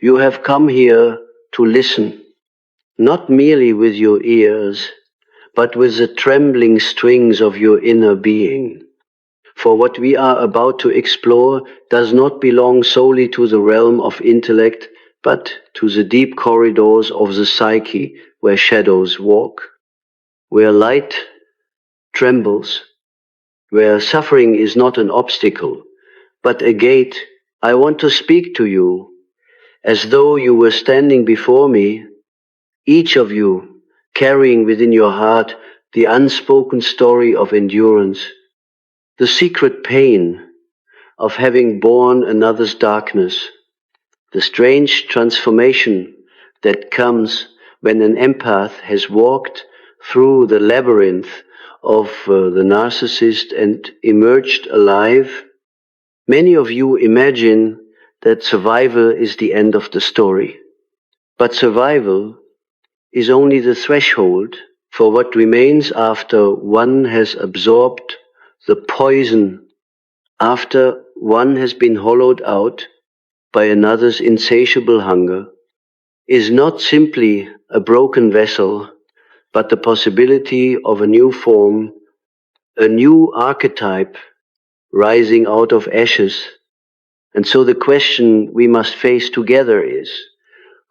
You have come here to listen, not merely with your ears, but with the trembling strings of your inner being. For what we are about to explore does not belong solely to the realm of intellect, but to the deep corridors of the psyche where shadows walk, where light trembles, where suffering is not an obstacle, but a gate. I want to speak to you as though you were standing before me, each of you carrying within your heart the unspoken story of endurance, the secret pain of having borne another's darkness, the strange transformation that comes when an empath has walked through the labyrinth of the narcissist and emerged alive. Many of you imagine that survival is the end of the story, but survival is only the threshold for what remains after one has absorbed the poison, after one has been hollowed out by another's insatiable hunger, is not simply a broken vessel, but the possibility of a new form, a new archetype rising out of ashes. And so the question we must face together is,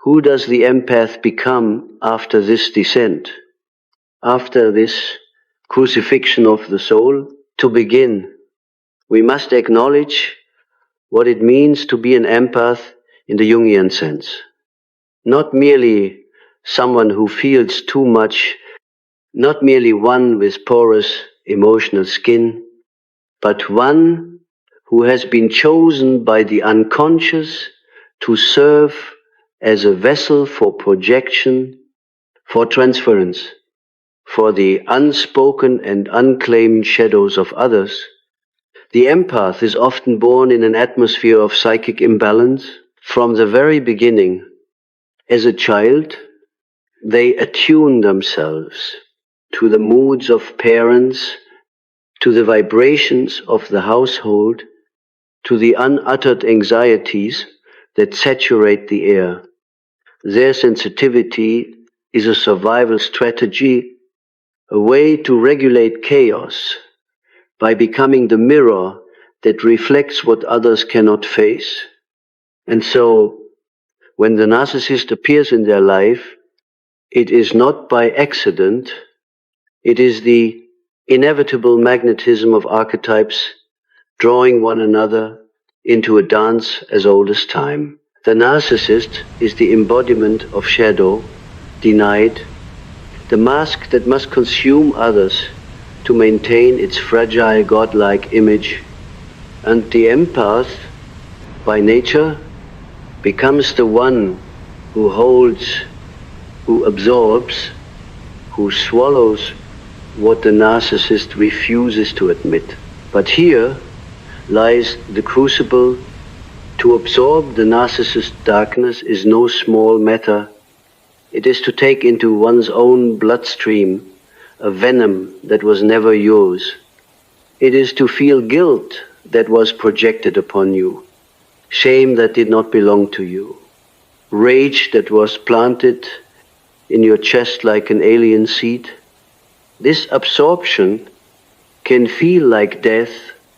who does the empath become after this descent, after this crucifixion of the soul? To begin, we must acknowledge what it means to be an empath in the Jungian sense. Not merely someone who feels too much, not merely one with porous emotional skin, but one who has been chosen by the unconscious to serve as a vessel for projection, for transference, for the unspoken and unclaimed shadows of others. The empath is often born in an atmosphere of psychic imbalance. From the very beginning, as a child, they attune themselves to the moods of parents, to the vibrations of the household, to the unuttered anxieties that saturate the air. Their sensitivity is a survival strategy, a way to regulate chaos by becoming the mirror that reflects what others cannot face. And so, when the narcissist appears in their life, it is not by accident, it is the inevitable magnetism of archetypes drawing one another into a dance as old as time. The narcissist is the embodiment of shadow, denied, the mask that must consume others to maintain its fragile godlike image. And the empath, by nature, becomes the one who holds, who absorbs, who swallows what the narcissist refuses to admit. But here lies the crucible. To absorb the narcissist's darkness is no small matter. It is to take into one's own bloodstream a venom that was never yours. It is to feel guilt that was projected upon you, shame that did not belong to you, rage that was planted in your chest like an alien seed. This absorption can feel like death.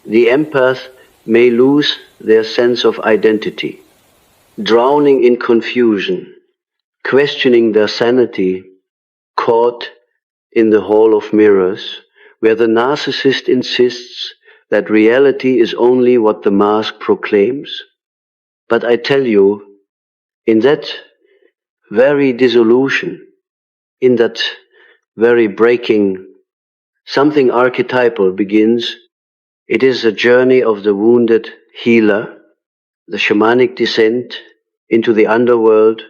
The empath may lose their sense of identity, drowning in confusion, questioning their sanity, caught in the hall of mirrors, where the narcissist insists that reality is only what the mask proclaims. But I tell you, in that very dissolution, in that very breaking, something archetypal begins. It is a journey of the wounded healer, the shamanic descent into the underworld,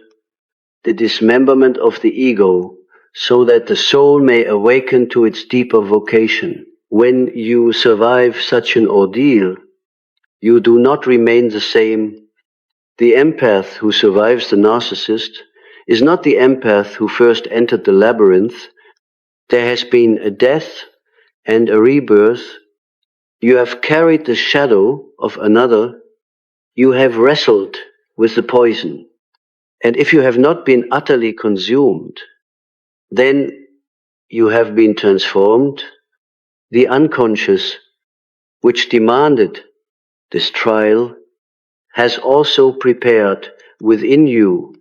the dismemberment of the ego, so that the soul may awaken to its deeper vocation. When you survive such an ordeal, you do not remain the same. The empath who survives the narcissist is not the empath who first entered the labyrinth. There has been a death and a rebirth. You have carried the shadow of another. You have wrestled with the poison. And if you have not been utterly consumed, then you have been transformed. The unconscious, which demanded this trial, has also prepared within you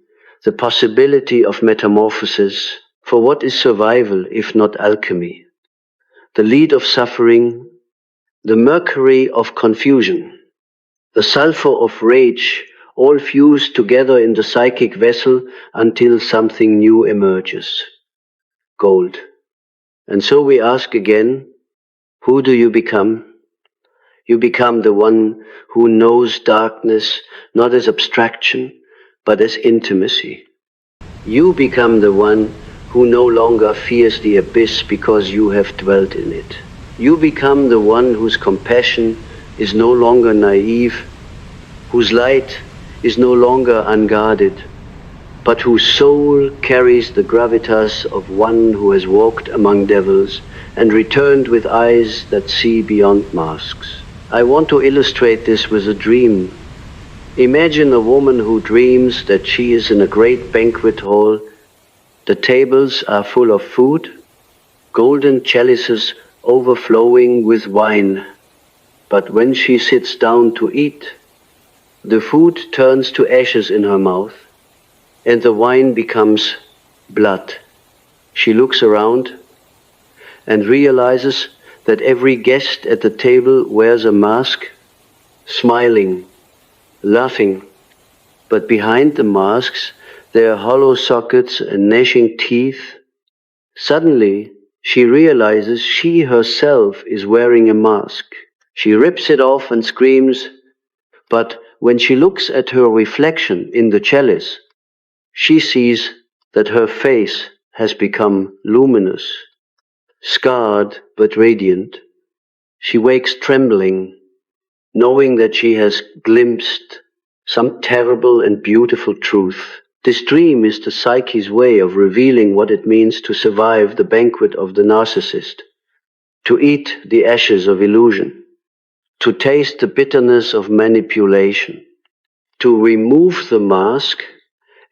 the possibility of metamorphosis. For what is survival if not alchemy? The lead of suffering, the mercury of confusion, the sulfur of rage, all fuse together in the psychic vessel until something new emerges. Gold. And so we ask again, who do you become? You become the one who knows darkness not as abstraction, but as intimacy. You become the one who no longer fears the abyss because you have dwelt in it. You become the one whose compassion is no longer naive, whose light is no longer unguarded, but whose soul carries the gravitas of one who has walked among devils and returned with eyes that see beyond masks. I want to illustrate this with a dream. Imagine a woman who dreams that she is in a great banquet hall. The tables are full of food, golden chalices overflowing with wine. But when she sits down to eat, the food turns to ashes in her mouth, and the wine becomes blood. She looks around and realizes that every guest at the table wears a mask, smiling, laughing, but behind the masks there are hollow sockets and gnashing teeth. Suddenly, she realizes she herself is wearing a mask. She rips it off and screams, but when she looks at her reflection in the chalice, she sees that her face has become luminous, scarred but radiant. She wakes trembling, knowing that she has glimpsed some terrible and beautiful truth. This dream is the psyche's way of revealing what it means to survive the banquet of the narcissist, to eat the ashes of illusion, to taste the bitterness of manipulation, to remove the mask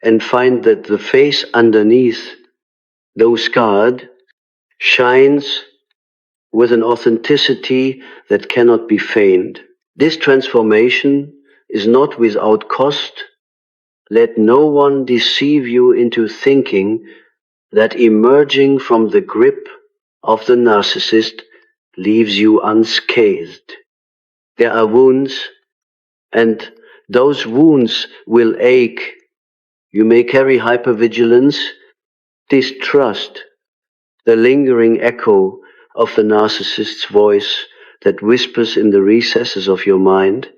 and find that the face underneath, though scarred, shines with an authenticity that cannot be feigned. This transformation is not without cost. Let no one deceive you into thinking that emerging from the grip of the narcissist leaves you unscathed. There are wounds, and those wounds will ache. You may carry hypervigilance, distrust, the lingering echo of the narcissist's voice that whispers in the recesses of your mind.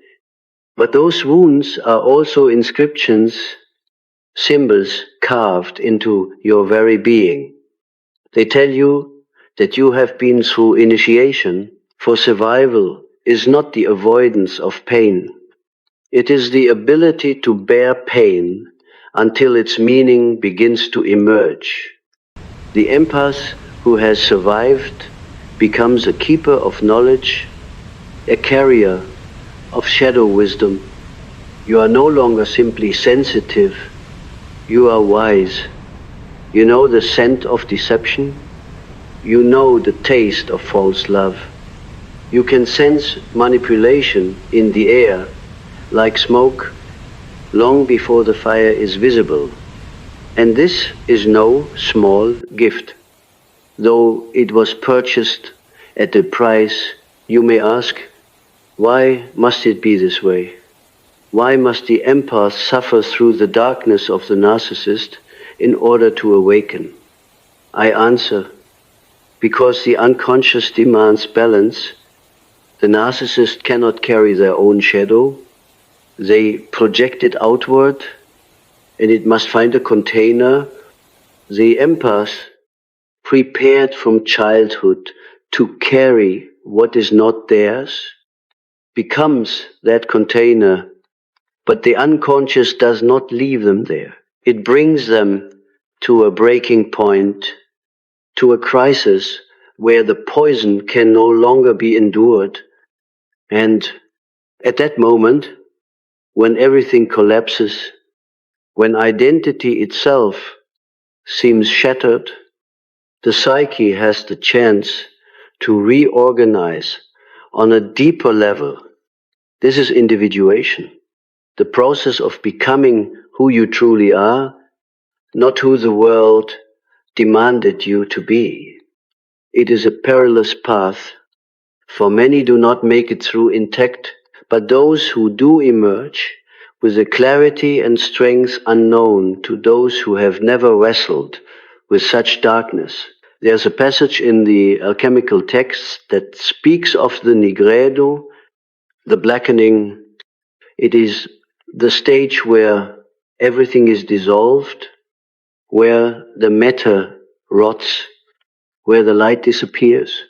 But those wounds are also inscriptions, symbols carved into your very being. They tell you that you have been through initiation, for survival is not the avoidance of pain. It is the ability to bear pain until its meaning begins to emerge. The empath who has survived becomes a keeper of knowledge, a carrier of shadow wisdom. You are no longer simply sensitive, you are wise. You know the scent of deception, you know the taste of false love. You can sense manipulation in the air, like smoke, long before the fire is visible. And this is no small gift. Though it was purchased at a price, you may ask, why must it be this way? Why must the empath suffer through the darkness of the narcissist in order to awaken? I answer, because the unconscious demands balance. The narcissist cannot carry their own shadow. They project it outward, and it must find a container. The empath, prepared from childhood to carry what is not theirs, becomes that container, but the unconscious does not leave them there. It brings them to a breaking point, to a crisis where the poison can no longer be endured. And at that moment, when everything collapses, When identity itself seems shattered, the psyche has the chance to reorganize on a deeper level. This is individuation, the process of becoming who you truly are, not who the world demanded you to be. It is a perilous path, for many do not make it through intact, but those who do emerge with a clarity and strength unknown to those who have never wrestled with such darkness. There's a passage in the alchemical texts that speaks of the nigredo, the blackening. It is the stage where everything is dissolved, where the matter rots, where the light disappears.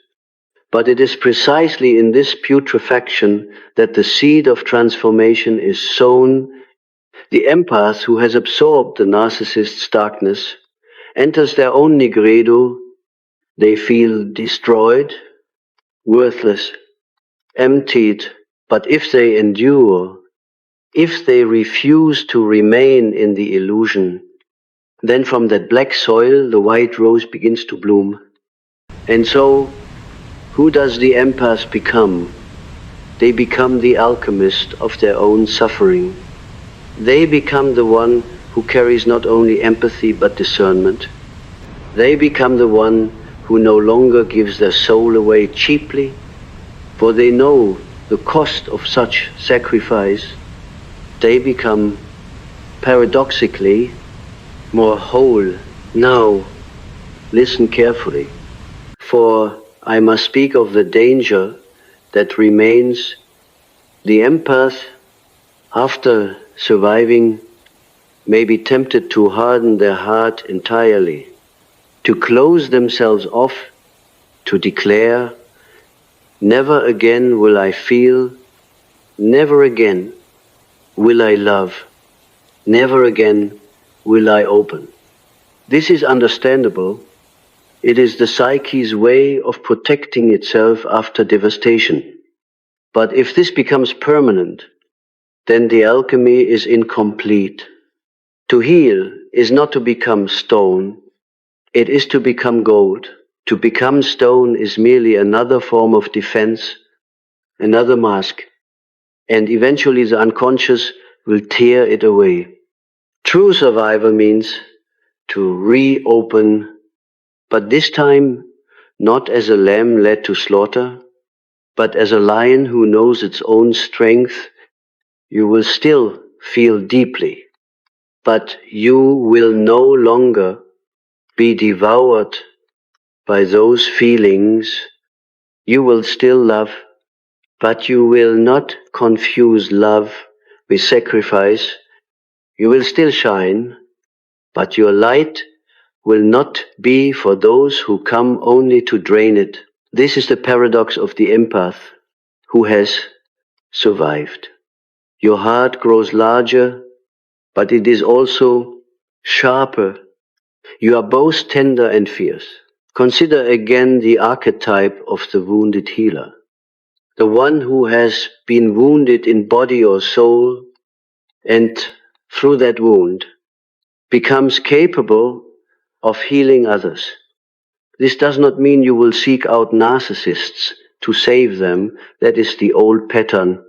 But it is precisely in this putrefaction that the seed of transformation is sown. The empath who has absorbed the narcissist's darkness enters their own nigredo. They feel destroyed, worthless, emptied. But if they endure, if they refuse to remain in the illusion, then from that black soil the white rose begins to bloom. And so, who does the empath become? They become the alchemist of their own suffering. They become the one who carries not only empathy but discernment. They become the one who no longer gives their soul away cheaply, for they know the cost of such sacrifice. They become, paradoxically, more whole. Now, listen carefully, for I must speak of the danger that remains. The empath, after surviving, may be tempted to harden their heart entirely, to close themselves off, to declare, never again will I feel, never again will I love, never again will I open. This is understandable. It is the psyche's way of protecting itself after devastation. But if this becomes permanent, then the alchemy is incomplete. To heal is not to become stone, it is to become gold. To become stone is merely another form of defense, another mask, and eventually the unconscious will tear it away. True survival means to reopen, but this time not as a lamb led to slaughter, but as a lion who knows its own strength. You will still feel deeply, but you will no longer be devoured by those feelings. You will still love, but you will not confuse love with sacrifice. You will still shine, but your light will not be for those who come only to drain it. This is the paradox of the empath who has survived. Your heart grows larger, but it is also sharper. You are both tender and fierce. Consider again the archetype of the wounded healer. The one who has been wounded in body or soul, and through that wound becomes capable of healing others. This does not mean you will seek out narcissists to save them. That is the old pattern.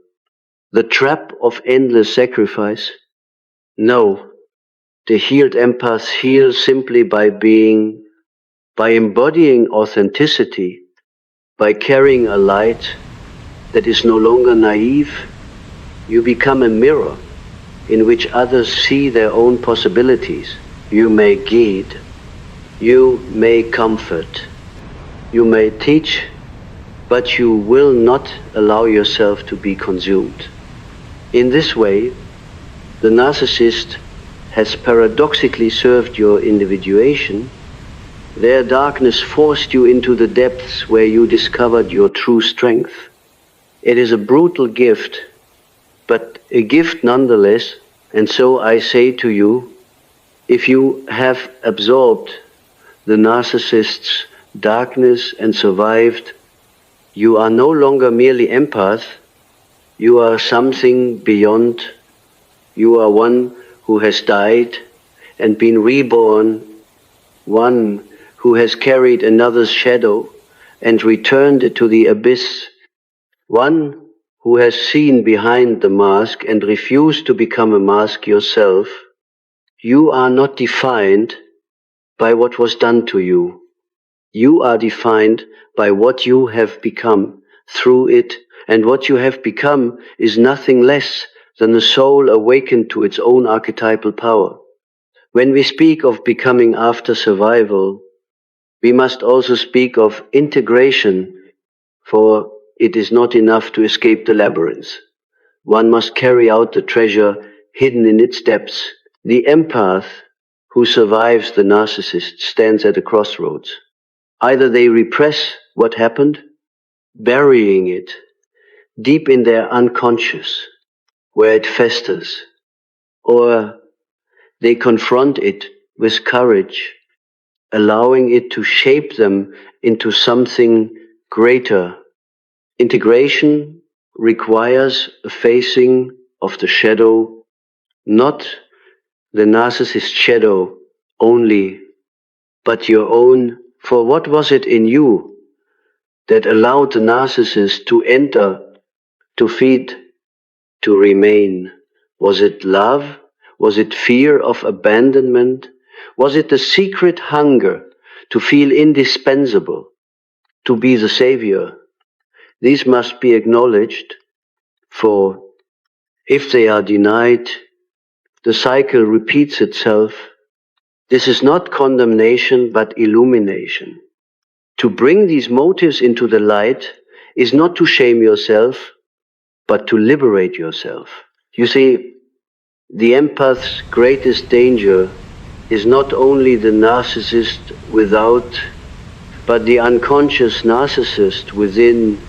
The trap of endless sacrifice. No, the healed empath heals simply by embodying authenticity, by carrying a light that is no longer naive. You become a mirror in which others see their own possibilities. You may guide, you may comfort, you may teach, but you will not allow yourself to be consumed. In this way, the narcissist has paradoxically served your individuation. Their darkness forced you into the depths where you discovered your true strength. It is a brutal gift, but a gift nonetheless. And so I say to you, if you have absorbed the narcissist's darkness and survived, you are no longer merely empath. You are something beyond. You are one who has died and been reborn, one who has carried another's shadow and returned it to the abyss, one who has seen behind the mask and refused to become a mask yourself. You are not defined by what was done to you. You are defined by what you have become through it, and what you have become is nothing less than a soul awakened to its own archetypal power. When we speak of becoming after survival, we must also speak of integration, for it is not enough to escape the labyrinth. One must carry out the treasure hidden in its depths. The empath who survives the narcissist stands at a crossroads. Either they repress what happened, burying it deep in their unconscious, where it festers, or they confront it with courage, allowing it to shape them into something greater. Integration requires a facing of the shadow, not the narcissist shadow only, but your own. For what was it in you that allowed the narcissist to enter, to feed, to remain? Was it love? Was it fear of abandonment? Was it the secret hunger to feel indispensable, to be the savior? These must be acknowledged, for if they are denied, the cycle repeats itself. This is not condemnation, but illumination. To bring these motives into the light is not to shame yourself, but to liberate yourself. You see, the empath's greatest danger is not only the narcissist without, but the unconscious narcissist within,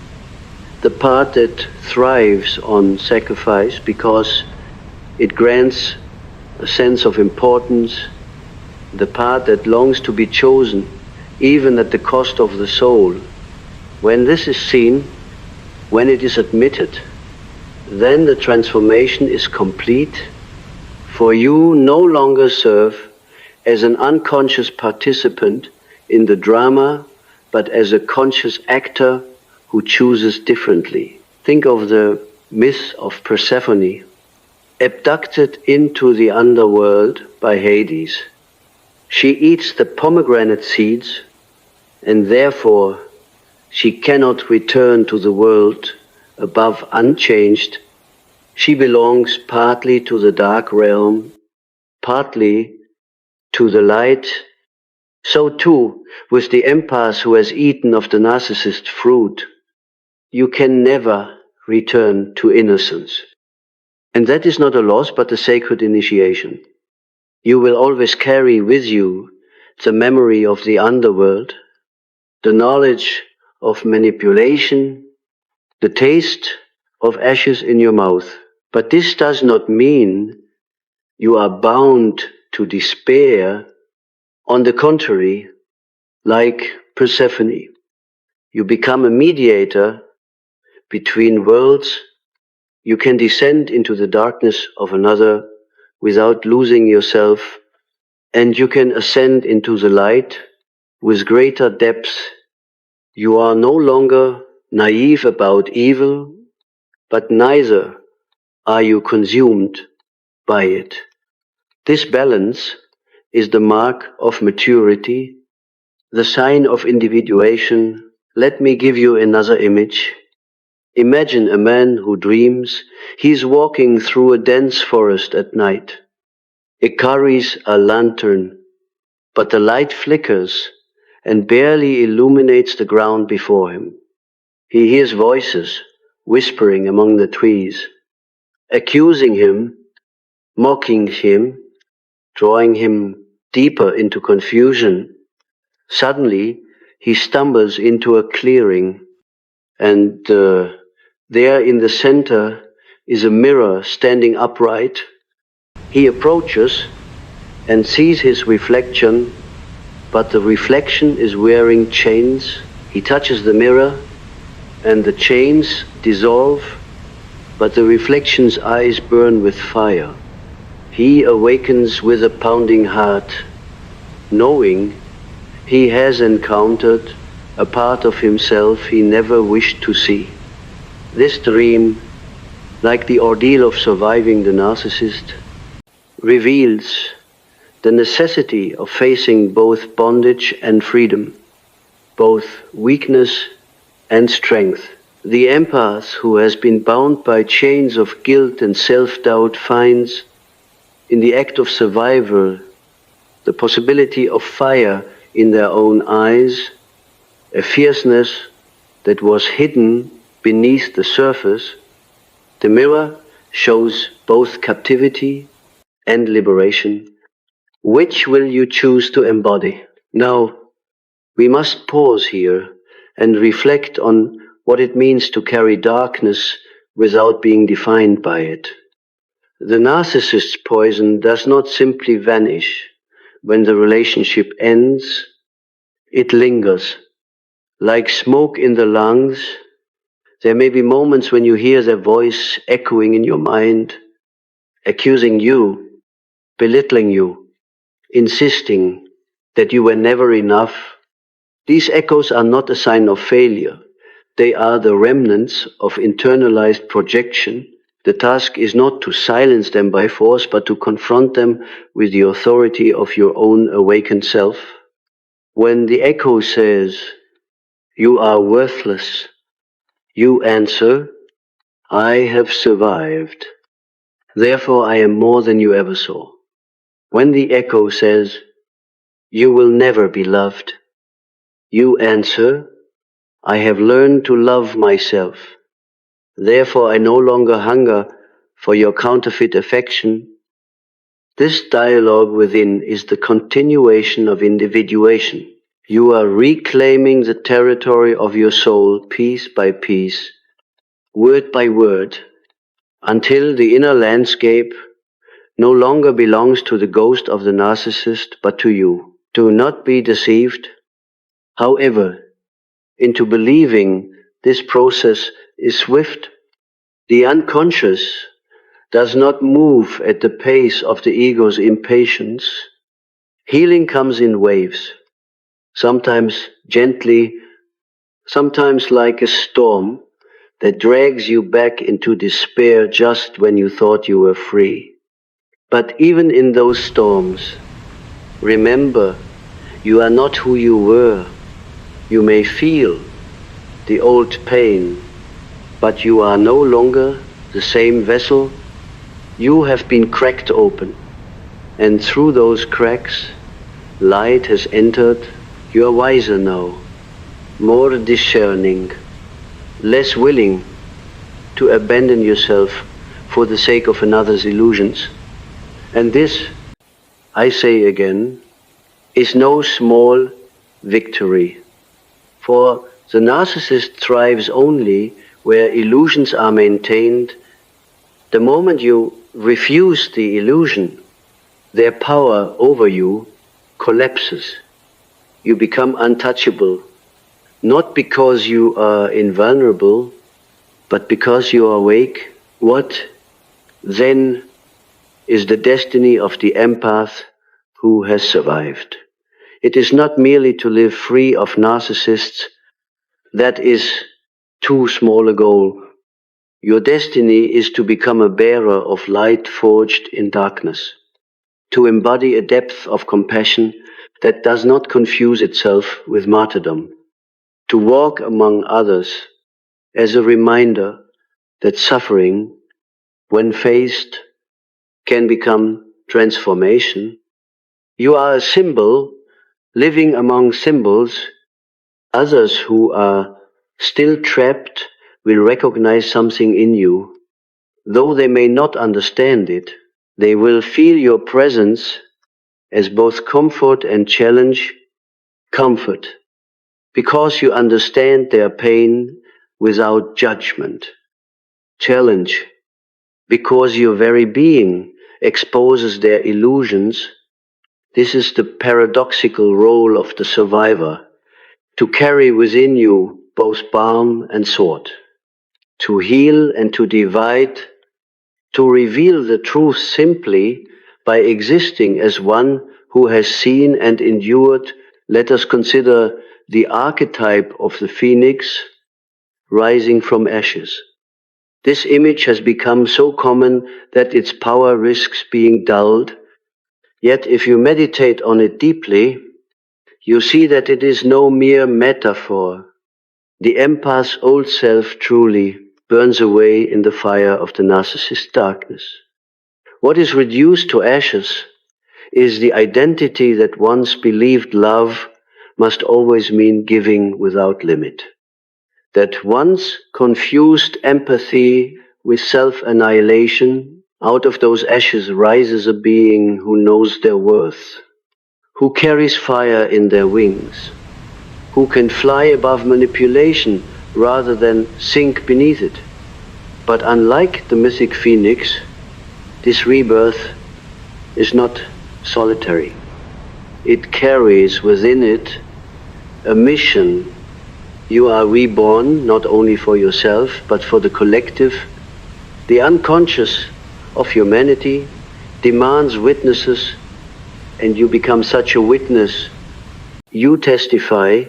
the part that thrives on sacrifice because it grants a sense of importance, the part that longs to be chosen, even at the cost of the soul. When this is seen, when it is admitted, then the transformation is complete, for you no longer serve as an unconscious participant in the drama, but as a conscious actor who chooses differently. Think of the myth of Persephone, abducted into the underworld by Hades. She eats the pomegranate seeds, and therefore she cannot return to the world above unchanged. She belongs partly to the dark realm, partly to the light. So too with the empath who has eaten of the narcissist fruit. You can never return to innocence. And that is not a loss, but a sacred initiation. You will always carry with you the memory of the underworld, the knowledge of manipulation, the taste of ashes in your mouth. But this does not mean you are bound to despair. On the contrary, like Persephone, you become a mediator between worlds. You can descend into the darkness of another without losing yourself, and you can ascend into the light with greater depth. You are no longer naive about evil, but neither are you consumed by it. This balance is the mark of maturity, the sign of individuation. Let me give you another image. Imagine a man who dreams he is walking through a dense forest at night. He carries a lantern, but the light flickers and barely illuminates the ground before him. He hears voices whispering among the trees, accusing him, mocking him, drawing him deeper into confusion. Suddenly, he stumbles into a clearing, and there in the center is a mirror standing upright. He approaches and sees his reflection, but the reflection is wearing chains. He touches the mirror, and the chains dissolve, but the reflection's eyes burn with fire. He awakens with a pounding heart, knowing he has encountered a part of himself he never wished to see. This dream, like the ordeal of surviving the narcissist, reveals the necessity of facing both bondage and freedom, both weakness and strength. The empath who has been bound by chains of guilt and self-doubt finds, in the act of survival, the possibility of fire in their own eyes, a fierceness that was hidden beneath the surface. The mirror shows both captivity and liberation. Which will you choose to embody? Now, we must pause here and reflect on what it means to carry darkness without being defined by it. The narcissist's poison does not simply vanish when the relationship ends, it lingers. Like smoke in the lungs, there may be moments when you hear their voice echoing in your mind, accusing you, belittling you, insisting that you were never enough. These echoes are not a sign of failure. They are the remnants of internalized projection. The task is not to silence them by force, but to confront them with the authority of your own awakened self. When the echo says, "You are worthless," you answer, "I have survived. Therefore I am more than you ever saw." When the echo says, "You will never be loved," you answer, "I have learned to love myself. Therefore I no longer hunger for your counterfeit affection." This dialogue within is the continuation of individuation. You are reclaiming the territory of your soul piece by piece, word by word, until the inner landscape no longer belongs to the ghost of the narcissist, but to you. Do not be deceived, however, into believing this process is swift. The unconscious does not move at the pace of the ego's impatience. Healing comes in waves, sometimes gently, sometimes like a storm that drags you back into despair just when you thought you were free. But even in those storms, remember, you are not who you were. You may feel the old pain, but you are no longer the same vessel. You have been cracked open, and through those cracks, light has entered. You are wiser now, more discerning, less willing to abandon yourself for the sake of another's illusions. And this, I say again, is no small victory. For the narcissist thrives only where illusions are maintained. The moment you refuse the illusion, their power over you collapses. You become untouchable, not because you are invulnerable, but because you are awake. What then is the destiny of the empath who has survived? It is not merely to live free of narcissists. That is too small a goal. Your destiny is to become a bearer of light forged in darkness, to embody a depth of compassion that does not confuse itself with martyrdom, to walk among others as a reminder that suffering, when faced, can become transformation. You are a symbol living among symbols. Others who are still trapped will recognize something in you. Though they may not understand it, they will feel your presence as both comfort and challenge. Comfort, because you understand their pain without judgment. Challenge, because your very being exposes their illusions. This is the paradoxical role of the survivor, to carry within you both balm and sword, to heal and to divide, to reveal the truth simply By existing as one who has seen and endured, let us consider the archetype of the phoenix rising from ashes. This image has become so common that its power risks being dulled. Yet if you meditate on it deeply, you see that it is no mere metaphor. The empath's old self truly burns away in the fire of the narcissist's darkness. What is reduced to ashes is the identity that once believed love must always mean giving without limit. That once confused empathy with self-annihilation, out of those ashes rises a being who knows their worth, who carries fire in their wings, who can fly above manipulation rather than sink beneath it. But unlike the mythic phoenix, this rebirth is not solitary. It carries within it a mission. You are reborn not only for yourself, but for the collective. The unconscious of humanity demands witnesses, and you become such a witness. You testify,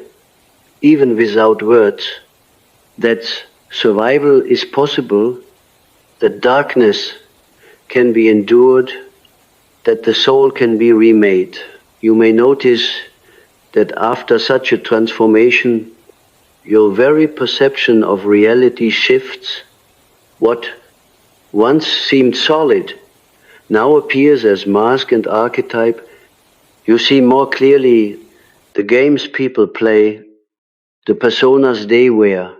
even without words, that survival is possible, that darkness can be endured, that the soul can be remade. You may notice that after such a transformation, your very perception of reality shifts. What once seemed solid now appears as mask and archetype. You see more clearly the games people play, the personas they wear,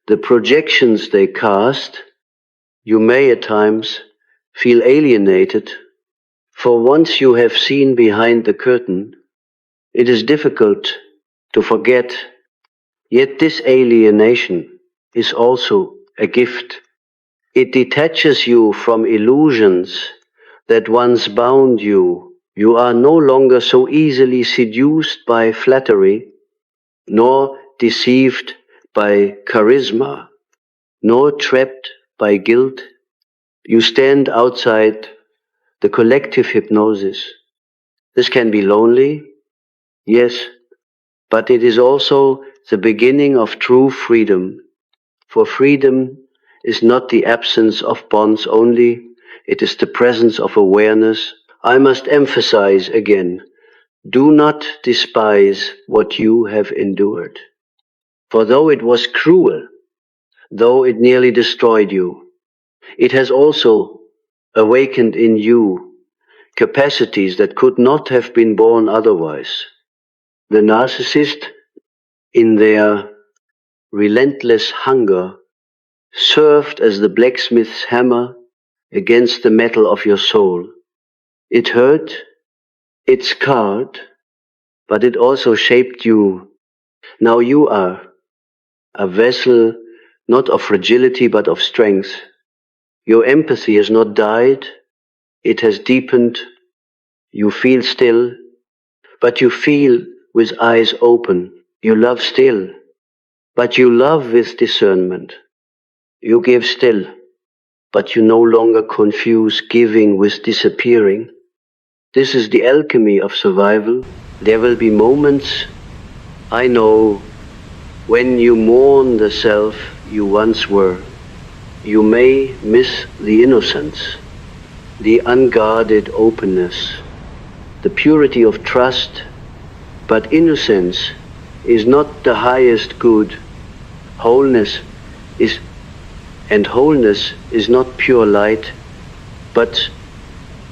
the projections they cast. You may at times feel alienated, for once you have seen behind the curtain, it is difficult to forget. Yet this alienation is also a gift. It detaches you from illusions that once bound you. You are no longer so easily seduced by flattery, nor deceived by charisma, nor trapped by guilt. You stand outside the collective hypnosis. This can be lonely, yes, but it is also the beginning of true freedom. For freedom is not the absence of bonds only, it is the presence of awareness. I must emphasize again, do not despise what you have endured. For though it was cruel, though it nearly destroyed you, it has also awakened in you capacities that could not have been born otherwise. The narcissist, in their relentless hunger, served as the blacksmith's hammer against the metal of your soul. It hurt, it scarred, but it also shaped you. Now you are a vessel not of fragility but of strength. Your empathy has not died, it has deepened. You feel still, but you feel with eyes open. You love still, but you love with discernment. You give still, but you no longer confuse giving with disappearing. This is the alchemy of survival. There will be moments, I know, when you mourn the self you once were. You may miss the innocence, the unguarded openness, the purity of trust, but innocence is not the highest good. Wholeness is not pure light, but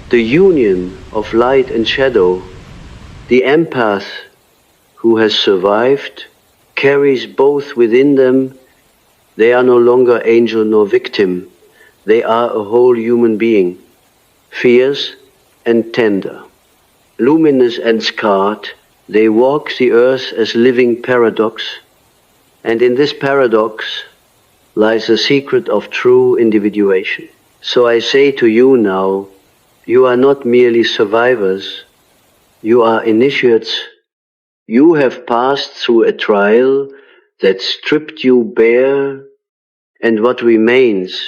the union of light and shadow. The empath who has survived carries both within them. They are no longer angel nor victim. They are a whole human being, fierce and tender, luminous and scarred. They walk the earth as living paradox, and in this paradox lies the secret of true individuation. So I say to you now, you are not merely survivors, you are initiates. You have passed through a trial that stripped you bare, and what remains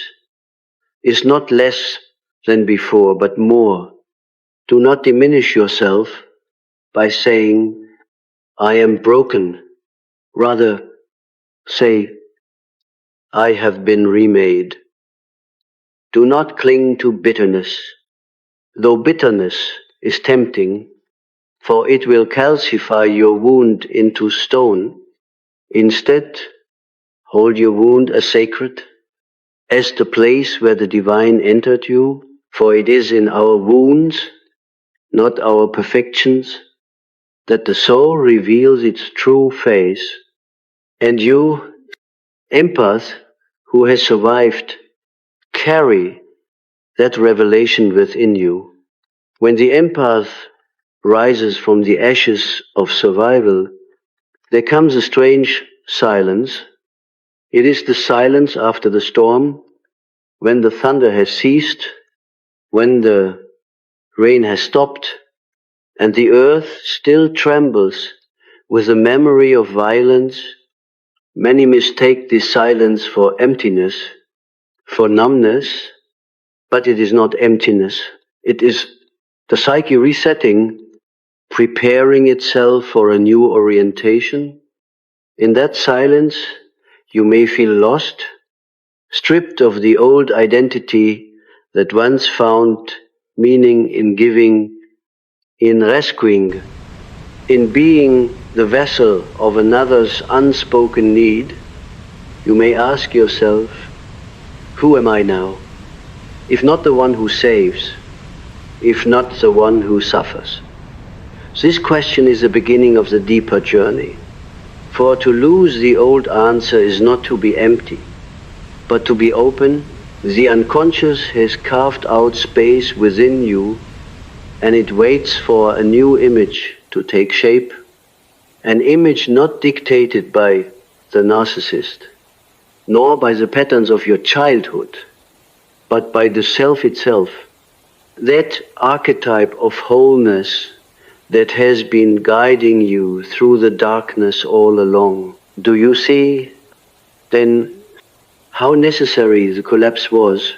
is not less than before, but more. Do not diminish yourself by saying, I am broken. Rather, say, I have been remade. Do not cling to bitterness, though bitterness is tempting, for it will calcify your wound into stone. Instead, hold your wound as sacred, as the place where the divine entered you, for it is in our wounds, not our perfections, that the soul reveals its true face. And you, empath, who has survived, carry that revelation within you. When the empath rises from the ashes of survival, there comes a strange silence. It is the silence after the storm, when the thunder has ceased, when the rain has stopped, and the earth still trembles with the memory of violence. Many mistake this silence for emptiness, for numbness, but it is not emptiness. It is the psyche resetting, preparing itself for a new orientation. In that silence, you may feel lost, stripped of the old identity that once found meaning in giving, in rescuing, in being the vessel of another's unspoken need. You may ask yourself, who am I now? If not the one who saves, if not the one who suffers. This question is the beginning of the deeper journey. For to lose the old answer is not to be empty, but to be open. The unconscious has carved out space within you, and it waits for a new image to take shape, an image not dictated by the narcissist, nor by the patterns of your childhood, but by the self itself, that archetype of wholeness that has been guiding you through the darkness all along. Do you see, then, how necessary the collapse was?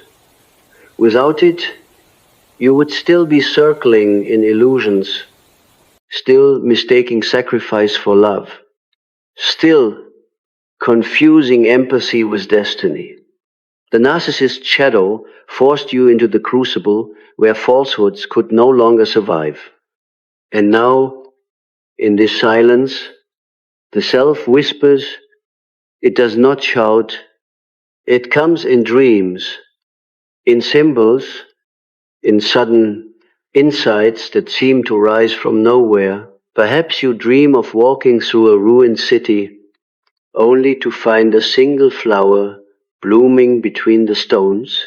Without it, you would still be circling in illusions, still mistaking sacrifice for love, still confusing empathy with destiny. The narcissist shadow forced you into the crucible where falsehoods could no longer survive. And now, in this silence, the self whispers. It does not shout. It comes in dreams, in symbols, in sudden insights that seem to rise from nowhere. Perhaps you dream of walking through a ruined city, only to find a single flower blooming between the stones.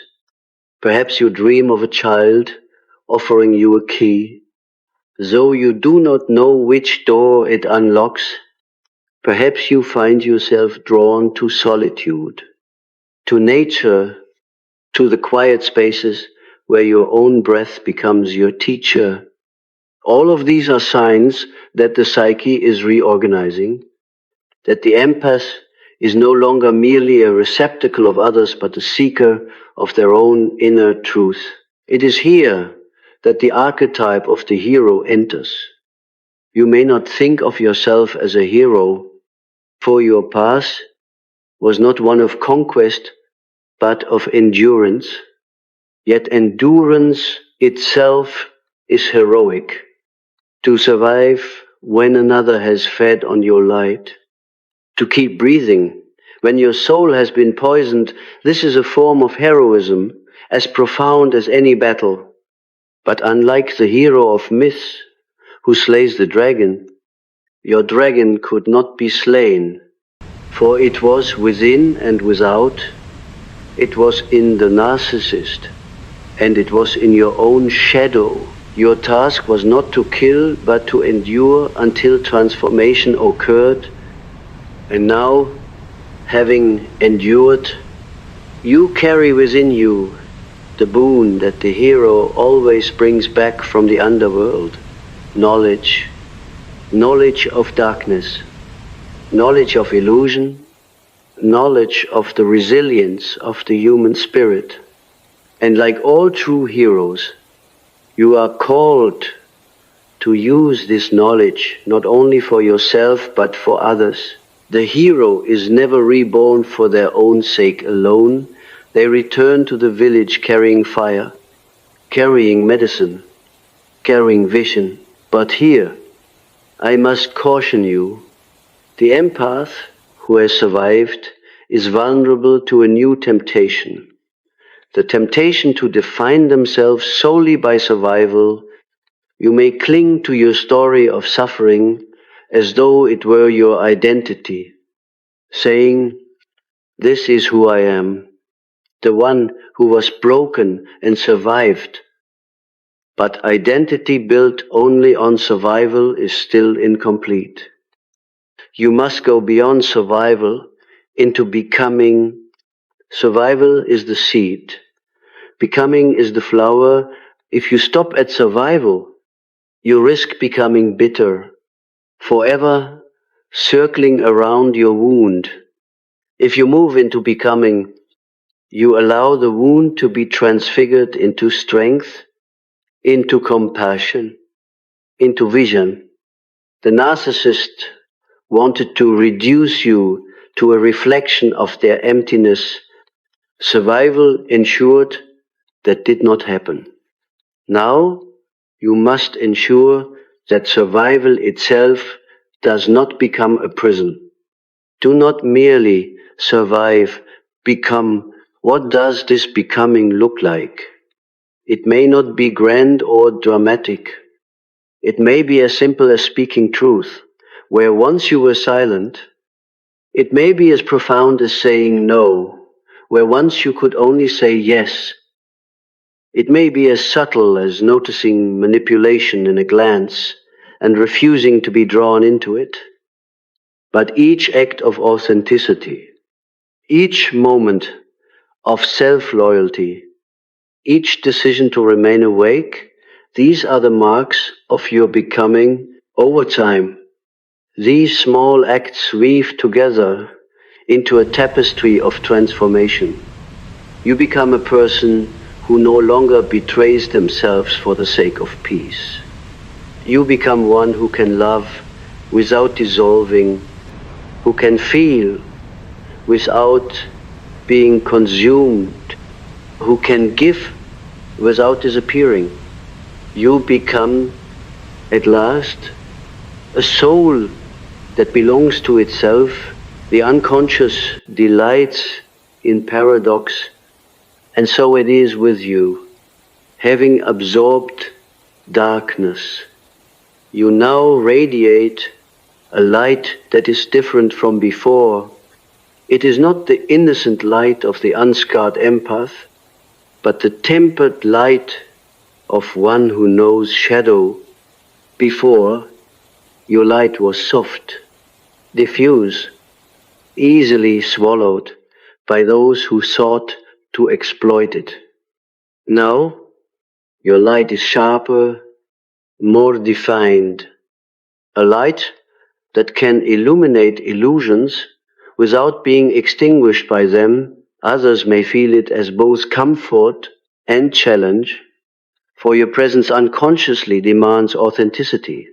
Perhaps you dream of a child offering you a key, though you do not know which door it unlocks. Perhaps you find yourself drawn to solitude, to nature, to the quiet spaces where your own breath becomes your teacher. All of these are signs that the psyche is reorganizing, that the empath is no longer merely a receptacle of others, but a seeker of their own inner truth. It is here that the archetype of the hero enters. You may not think of yourself as a hero, for your path was not one of conquest, but of endurance. Yet endurance itself is heroic. To survive when another has fed on your light, to keep breathing when your soul has been poisoned, this is a form of heroism as profound as any battle. But unlike the hero of myths who slays the dragon, your dragon could not be slain, for it was within and without. It was in the narcissist, and it was in your own shadow. Your task was not to kill, but to endure until transformation occurred. And now, having endured, you carry within you the boon that the hero always brings back from the underworld: knowledge, knowledge of darkness, knowledge of illusion, knowledge of the resilience of the human spirit. And like all true heroes, You are called to use this knowledge not only for yourself but for others. The hero is never reborn for their own sake alone. They return to the village carrying fire, carrying medicine, carrying vision. But here, I must caution you, the empath who has survived is vulnerable to a new temptation. The temptation to define themselves solely by survival. You may cling to your story of suffering as though it were your identity, saying, "This is who I am, the one who was broken and survived." But identity built only on survival is still incomplete. You must go beyond survival into becoming. Survival is the seed. Becoming is the flower. If you stop at survival, you risk becoming bitter, forever circling around your wound. If you move into becoming, you allow the wound to be transfigured into strength, into compassion, into vision. The narcissist wanted to reduce you to a reflection of their emptiness. Survival ensured that did not happen. Now you must ensure that survival itself does not become a prison. Do not merely survive, become. What does this becoming look like? It may not be grand or dramatic. It may be as simple as speaking truth, where once you were silent. It may be as profound as saying no, where once you could only say yes. It may be as subtle as noticing manipulation in a glance and refusing to be drawn into it. But each act of authenticity, each moment of self-loyalty, each decision to remain awake, these are the marks of your becoming over time. These small acts weave together into a tapestry of transformation. You become a person who no longer betrays themselves for the sake of peace. You become one who can love without dissolving, who can feel without being consumed, who can give without disappearing. You become, at last, a soul that belongs to itself. The unconscious delights in paradox, and so it is with you. Having absorbed darkness, you now radiate a light that is different from before. It is not the innocent light of the unscarred empath, but the tempered light of one who knows shadow. Before, your light was soft, diffuse, easily swallowed by those who sought to exploit it. Now, your light is sharper, more defined, a light that can illuminate illusions without being extinguished by them. Others may feel it as both comfort and challenge, for your presence unconsciously demands authenticity.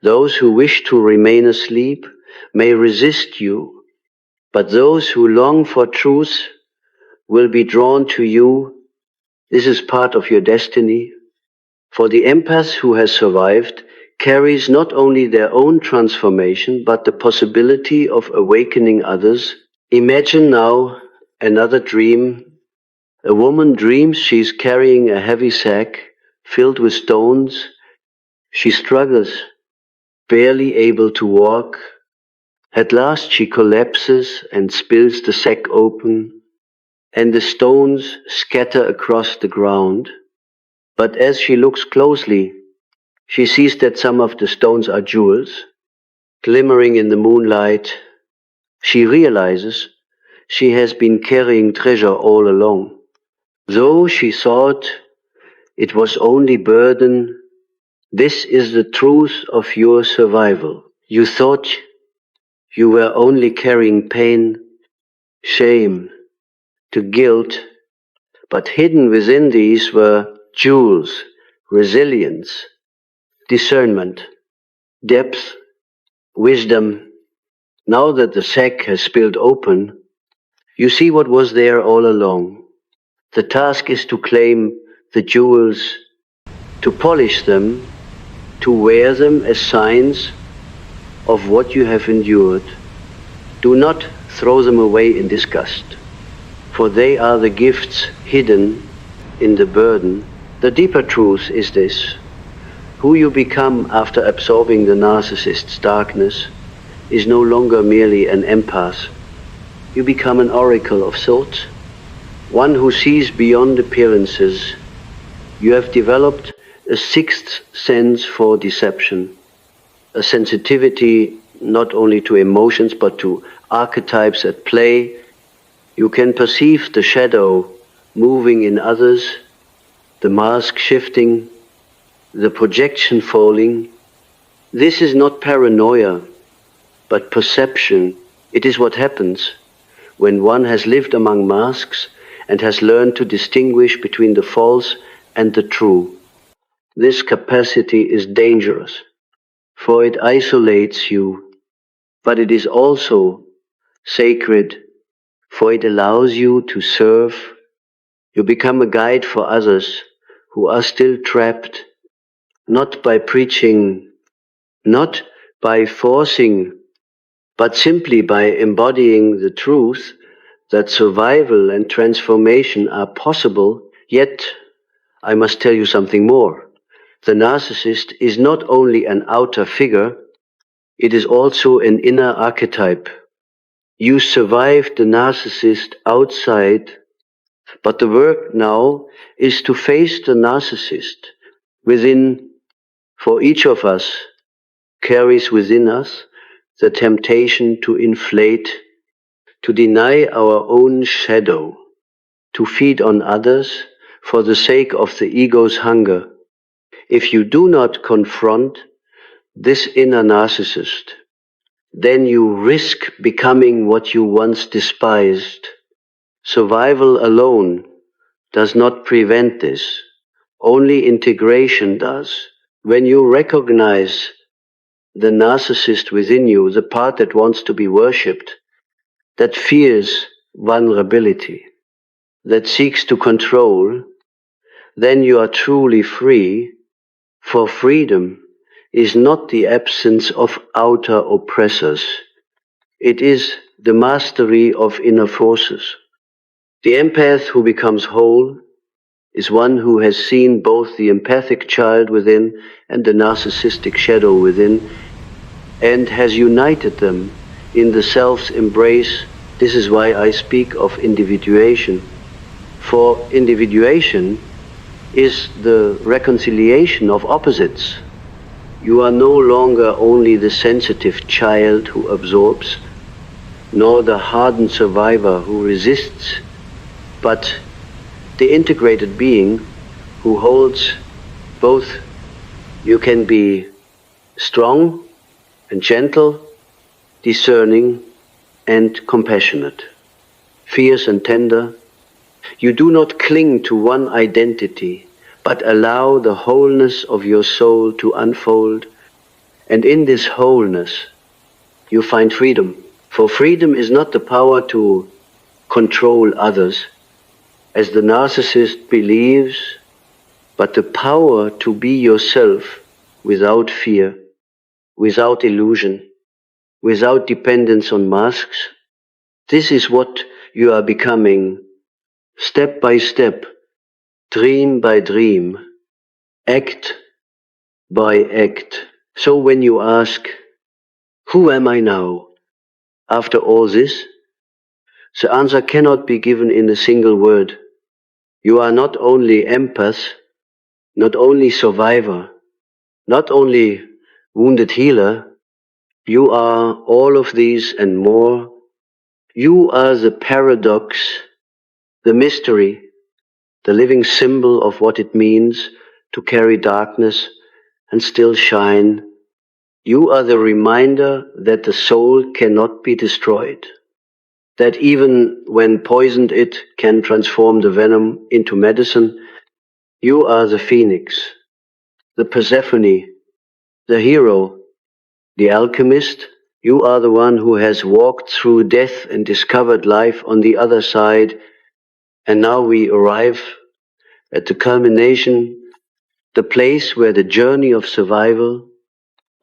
Those who wish to remain asleep may resist you, but those who long for truth will be drawn to you. This is part of your destiny. For the empath who has survived carries not only their own transformation, but the possibility of awakening others. Imagine now another dream. A woman dreams she's carrying a heavy sack filled with stones. She struggles, barely able to walk. At last she collapses and spills the sack open, and the stones scatter across the ground. But as she looks closely, she sees that some of the stones are jewels, glimmering in the moonlight. She realizes she has been carrying treasure all along. Though she thought it was only burden, this is the truth of your survival. You thought you were only carrying pain, shame, to guilt, but hidden within these were jewels resilience, discernment, depth, wisdom. Now that the sack has spilled open, you see what was there all along. The task is to claim the jewels, to polish them, to wear them as signs of what you have endured. Do not throw them away in disgust, for they are the gifts hidden in the burden. The deeper truth is this: who you become after absorbing the narcissist's darkness is no longer merely an empath. You become an oracle of thought, one who sees beyond appearances. You have developed a sixth sense for deception, a sensitivity not only to emotions but to archetypes at play. You can perceive the shadow moving in others, the mask shifting, the projection falling. This is not paranoia, but perception. It is what happens when one has lived among masks and has learned to distinguish between the false and the true. This capacity is dangerous, for it isolates you, but it is also sacred, for it allows you to serve. You become a guide for others who are still trapped, not by preaching, not by forcing, but simply by embodying the truth that survival and transformation are possible. Yet, I must tell you something more. The narcissist is not only an outer figure, it is also an inner archetype. You survived the narcissist outside, but the work now is to face the narcissist within. For each of us carries within us the temptation to inflate, to deny our own shadow, to feed on others for the sake of the ego's hunger. If you do not confront this inner narcissist, then you risk becoming what you once despised. Survival alone does not prevent this. Only integration does. When you recognize the narcissist within you, the part that wants to be worshipped, that fears vulnerability, that seeks to control, then you are truly free, for freedom is not the absence of outer oppressors. It is the mastery of inner forces. The empath who becomes whole is one who has seen both the empathic child within and the narcissistic shadow within, and has united them in the self's embrace. This is why I speak of individuation. For individuation is the reconciliation of opposites. You are no longer only the sensitive child who absorbs, nor the hardened survivor who resists, but the integrated being who holds both. You can be strong and gentle, discerning and compassionate, fierce and tender. You do not cling to one identity, but allow the wholeness of your soul to unfold, and in this wholeness you find freedom. For freedom is not the power to control others, as the narcissist believes, but the power to be yourself without fear, without illusion, without dependence on masks. This is what you are becoming, step by step, dream by dream, act by act. So when you ask, who am I now after all this? The answer cannot be given in a single word. You are not only empath, not only survivor, not only wounded healer, you are all of these and more. You are the paradox, the mystery, the living symbol of what it means to carry darkness and still shine. You are the reminder that the soul cannot be destroyed, that even when poisoned it can transform the venom into medicine. You are the phoenix, the Persephone, the hero, the alchemist. You are the one who has walked through death and discovered life on the other side, and now we arrive at the culmination, the place where the journey of survival,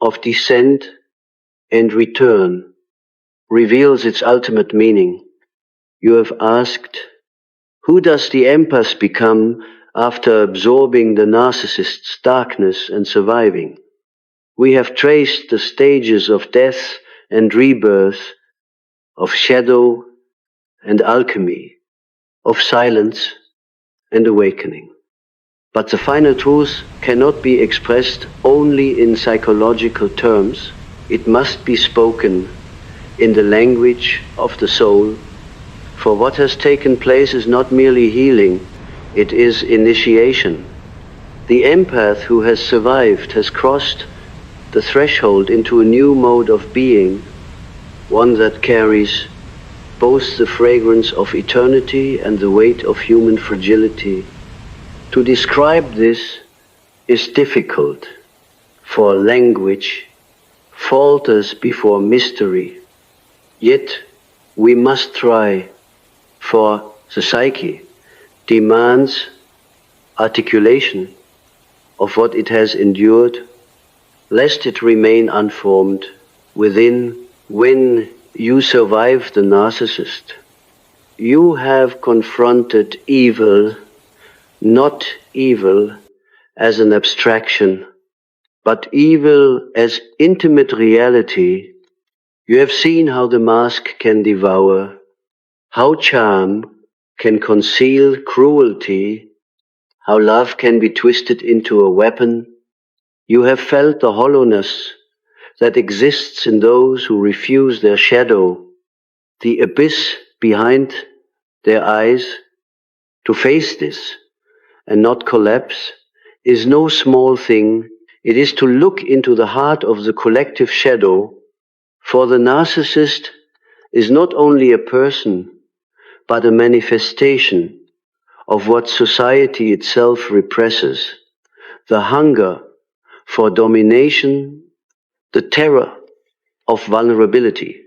of descent and return reveals its ultimate meaning. You have asked, who does the empath become after absorbing the narcissist's darkness and surviving? We have traced the stages of death and rebirth, of shadow and alchemy, of silence and awakening. But the final truth cannot be expressed only in psychological terms. It must be spoken in the language of the soul. For what has taken place is not merely healing, it is initiation. The empath who has survived has crossed the threshold into a new mode of being, one that carries both the fragrance of eternity and the weight of human fragility. To describe this is difficult, for language falters before mystery. Yet we must try, for the psyche demands articulation of what it has endured, lest it remain unformed within. When you survive the narcissist, you have confronted evil, not evil as an abstraction, but evil as intimate reality. You have seen how the mask can devour, how charm can conceal cruelty, how love can be twisted into a weapon. You have felt the hollowness that exists in those who refuse their shadow, the abyss behind their eyes. To face this and not collapse is no small thing. It is to look into the heart of the collective shadow, for the narcissist is not only a person, but a manifestation of what society itself represses, the hunger for domination, the terror of vulnerability.